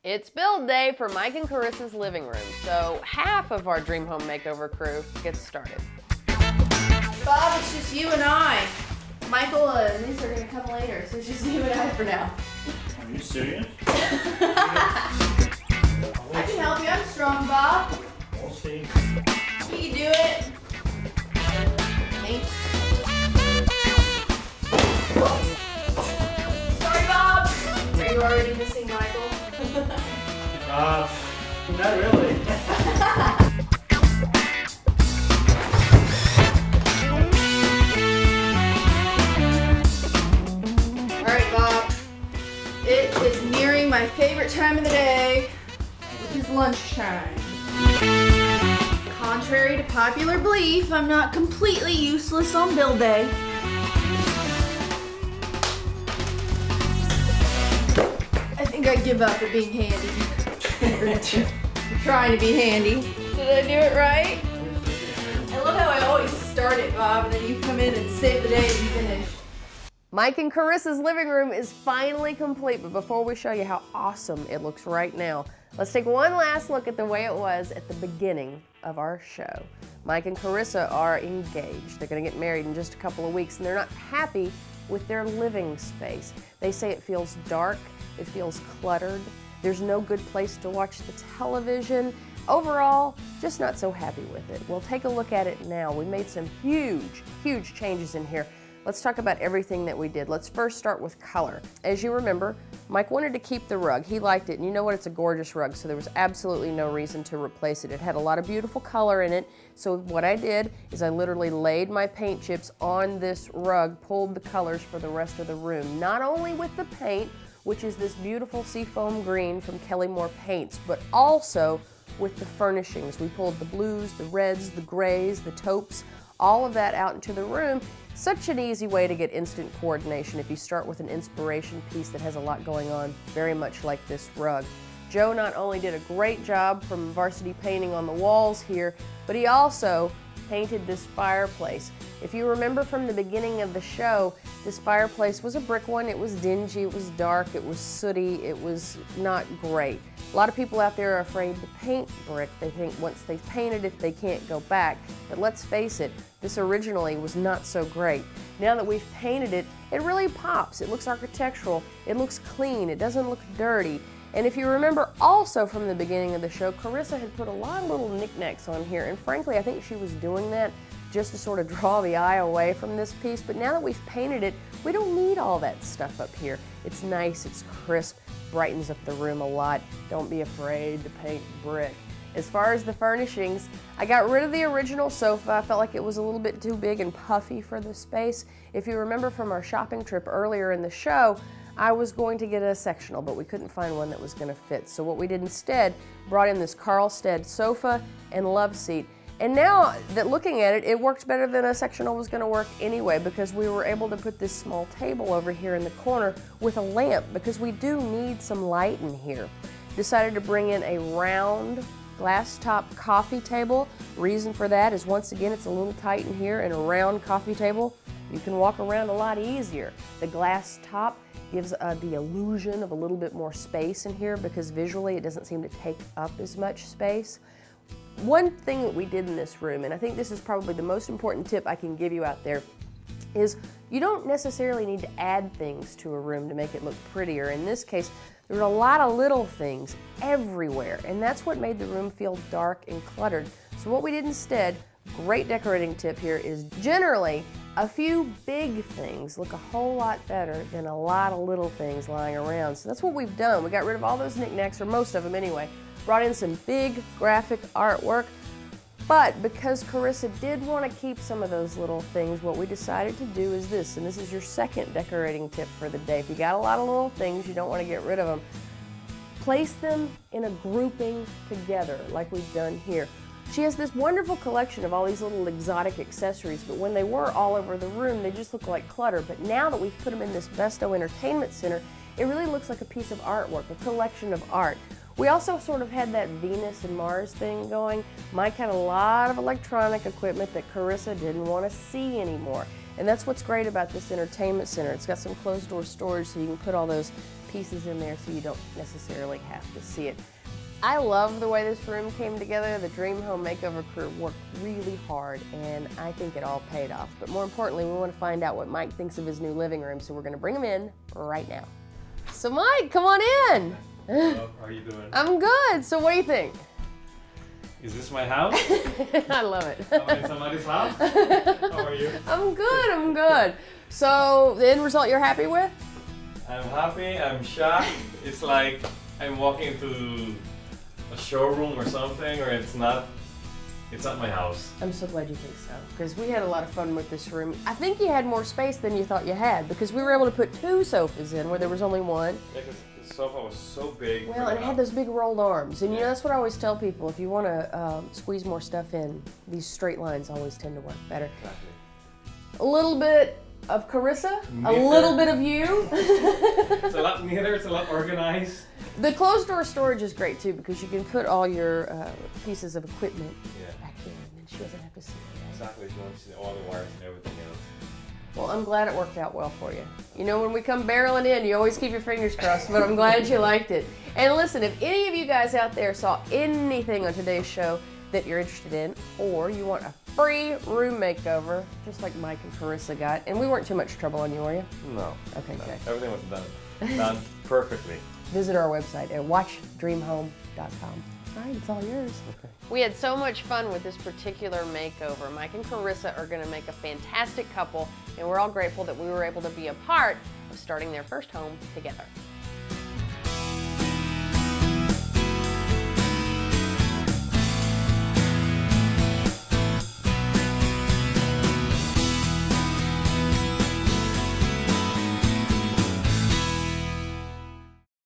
It's build day for Mike and Carissa's living room, so half of our dream home makeover crew gets started. Bob, it's just you and I. Michael and Lisa are gonna come later, so it's just you and I for now. Are you serious? I can help you. I'm strong, Bob. We'll see. You can do it. Thanks. Sorry, Bob. Are you already missing Michael? Not really. Alright, Bob. It is nearing my favorite time of the day, which is lunchtime. Contrary to popular belief, I'm not completely useless on build day. I think I give up at being handy. Trying to be handy. Did I do it right? I love how I always start it, Bob, and then you come in and save the day and finish. Mike and Carissa's living room is finally complete, but before we show you how awesome it looks right now, let's take one last look at the way it was at the beginning of our show. Mike and Carissa are engaged. They're going to get married in just a couple of weeks, and they're not happy with their living space. They say it feels dark, it feels cluttered, there's no good place to watch the television. Overall, just not so happy with it. We'll take a look at it now. We made some huge changes in here. Let's talk about everything that we did. Let's first start with color. As you remember, Mike wanted to keep the rug. He liked it, and you know what? It's a gorgeous rug, so there was absolutely no reason to replace it. It had a lot of beautiful color in it, so what I did is I literally laid my paint chips on this rug, pulled the colors for the rest of the room. Not only with the paint, which is this beautiful seafoam green from Kelly-Moore Paints, but also with the furnishings. We pulled the blues, the reds, the grays, the taupes, all of that out into the room. Such an easy way to get instant coordination if you start with an inspiration piece that has a lot going on, very much like this rug. Joe not only did a great job from Varsity Painting on the walls here, but he also painted this fireplace. If you remember from the beginning of the show, this fireplace was a brick one. It was dingy, it was dark, it was sooty, it was not great. A lot of people out there are afraid to paint brick. They think once they've painted it, they can't go back. But let's face it, this originally was not so great. Now that we've painted it, it really pops. It looks architectural, it looks clean, it doesn't look dirty. And if you remember also from the beginning of the show, Carissa had put a lot of little knickknacks on here, and frankly, I think she was doing that just to sort of draw the eye away from this piece. But now that we've painted it, we don't need all that stuff up here. It's nice, it's crisp, brightens up the room a lot. Don't be afraid to paint brick. As far as the furnishings, I got rid of the original sofa. I felt like it was a little bit too big and puffy for the space. If you remember from our shopping trip earlier in the show, I was going to get a sectional, but we couldn't find one that was going to fit. So what we did instead, brought in this Carlstead sofa and love seat. And now that looking at it, it works better than a sectional was going to work anyway, because we were able to put this small table over here in the corner with a lamp, because we do need some light in here. Decided to bring in a round glass top coffee table. Reason for that is, once again, it's a little tight in here, and a round coffee table, you can walk around a lot easier. The glass top gives the illusion of a little bit more space in here, because visually it doesn't seem to take up as much space. One thing that we did in this room, and I think this is probably the most important tip I can give you out there, is you don't necessarily need to add things to a room to make it look prettier. In this case, there were a lot of little things everywhere, and that's what made the room feel dark and cluttered. So what we did instead, great decorating tip here, is generally a few big things look a whole lot better than a lot of little things lying around. So that's what we've done. We got rid of all those knickknacks, or most of them anyway. Brought in some big graphic artwork, but because Carissa did want to keep some of those little things, what we decided to do is this, and this is your second decorating tip for the day. If you got a lot of little things, you don't want to get rid of them, place them in a grouping together like we've done here. She has this wonderful collection of all these little exotic accessories, but when they were all over the room, they just look like clutter. But now that we've put them in this Besto Entertainment Center, it really looks like a piece of artwork, a collection of art. We also sort of had that Venus and Mars thing going. Mike had a lot of electronic equipment that Carissa didn't want to see anymore. And that's what's great about this entertainment center. It's got some closed door storage so you can put all those pieces in there so you don't necessarily have to see it. I love the way this room came together. The Dream Home Makeover crew worked really hard, and I think it all paid off. But more importantly, we want to find out what Mike thinks of his new living room, so we're going to bring him in right now. So Mike, come on in. Hello, how are you doing? I'm good. So what do you think? Is this my house? I love it. I'm in somebody's house? How are you? I'm good, I'm good. So the end result you're happy with? I'm happy, I'm shocked. It's like I'm walking into a showroom or something, or it's not my house. I'm so glad you think so, because we had a lot of fun with this room. I think you had more space than you thought you had, because we were able to put 2 sofas in where there was only 1. Yeah, because the sofa was so big. Well, and it had those big rolled arms, and you know, that's what I always tell people. If you want to squeeze more stuff in, these straight lines always tend to work better. Exactly. A little bit of Carissa, a little bit of you. It's a lot neater, it's a lot organized. The closed door storage is great too, because you can put all your pieces of equipment back there, and then she doesn't have to see it. Right? Exactly, she wants to see all the wires and everything else. Well, I'm glad it worked out well for you. You know, when we come barreling in, you always keep your fingers crossed, but I'm glad you liked it. And listen, if any of you guys out there saw anything on today's show that you're interested in, or you want a free room makeover, just like Mike and Carissa got, and we weren't too much trouble on you, were you? No. Okay, no. good. Everything was done perfectly. Visit our website at watchdreamhome.com. All right, it's all yours. Okay. We had so much fun with this particular makeover. Mike and Carissa are going to make a fantastic couple, and we're all grateful that we were able to be a part of starting their first home together.